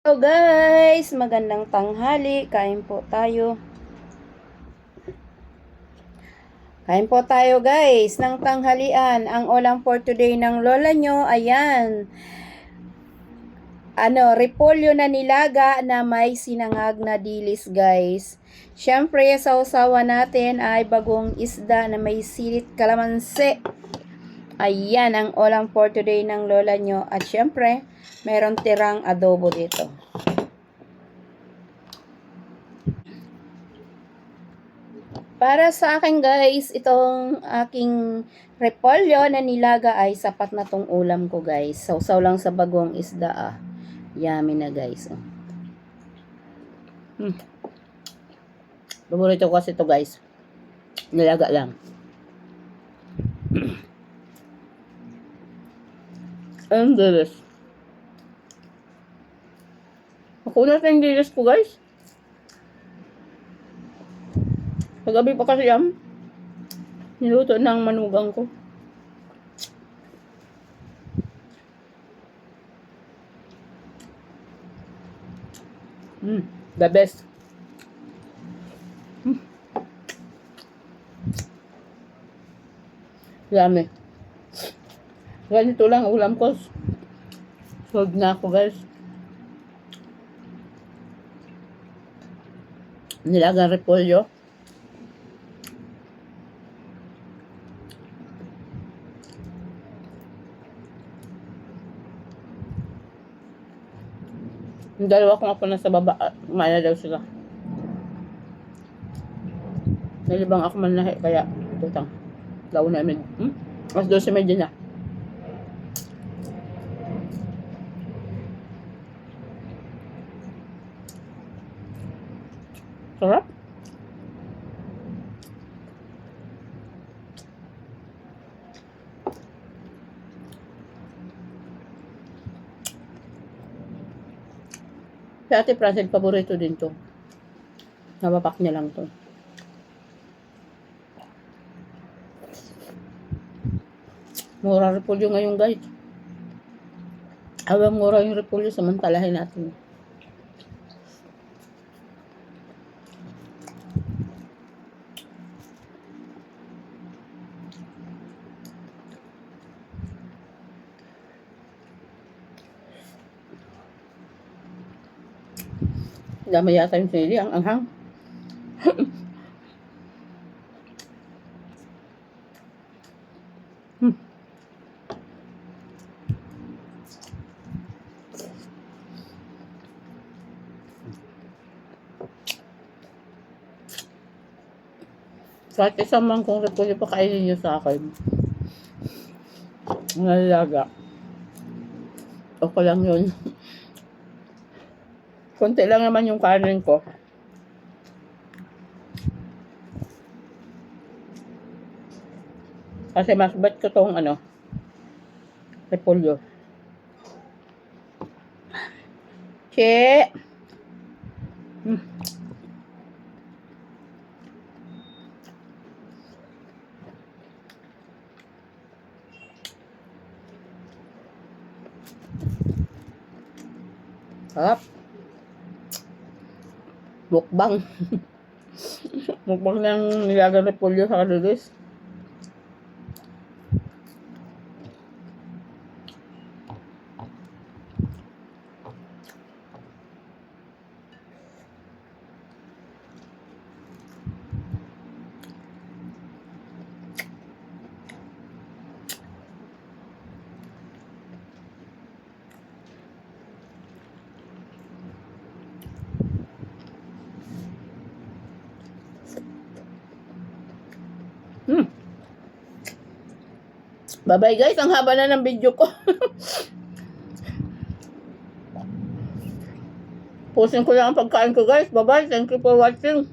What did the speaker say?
Hello guys, magandang tanghali. Kain po tayo. Kain po tayo guys ng tanghalian. Ang ulam for today ng lola nyo, ayan. Repolyo na nilaga na may sinangag na dilis guys. Syempre, sausawa natin ay bagong isda na may silit kalamansi. Ayan ang ulam for today ng lola nyo. At syempre, meron tirang adobo dito. Para sa akin guys, itong aking repolyo na nilaga ay sapat na tong ulam ko guys. Sausaw lang sa bagong isda ah. Yummy na guys. Paborito ko kasi ito guys. Nilaga lang. Ang dilis. Makunat na yung dilis ko guys. Kagabi pa kasi yan. Niluto ng manugang ko. The best. Yummy. Ganito lang ulam ko. Solve na ako guys. Nilagang repolyo. Yung dalawa kong ako nasa baba, kumaya daw sila. Nalibang ako manlahi, kaya tutang. Law namin. Mas 12:30 na. Sarap. Si Ate Francel, paborito din to. Napapak niya lang to. Mura repolyo ngayon guys. Awang mura yung repolyo, samantalahin natin. Dami yata yung sili, ang anghang. Kahit isang mangkong repolyo pa kainin nyo sa akin. Nalaga. Okay lang yun. Konti lang naman yung kanin ko. Kasi mas bet ko tong repolyo. Che! Sarap. Mukbang. Mukbang ng nilagang repolyo sa kadilis. Bye-bye guys, ang haba na ng video ko. Pusin ko lang ang pagkain ko guys. Bye-bye, thank you for watching.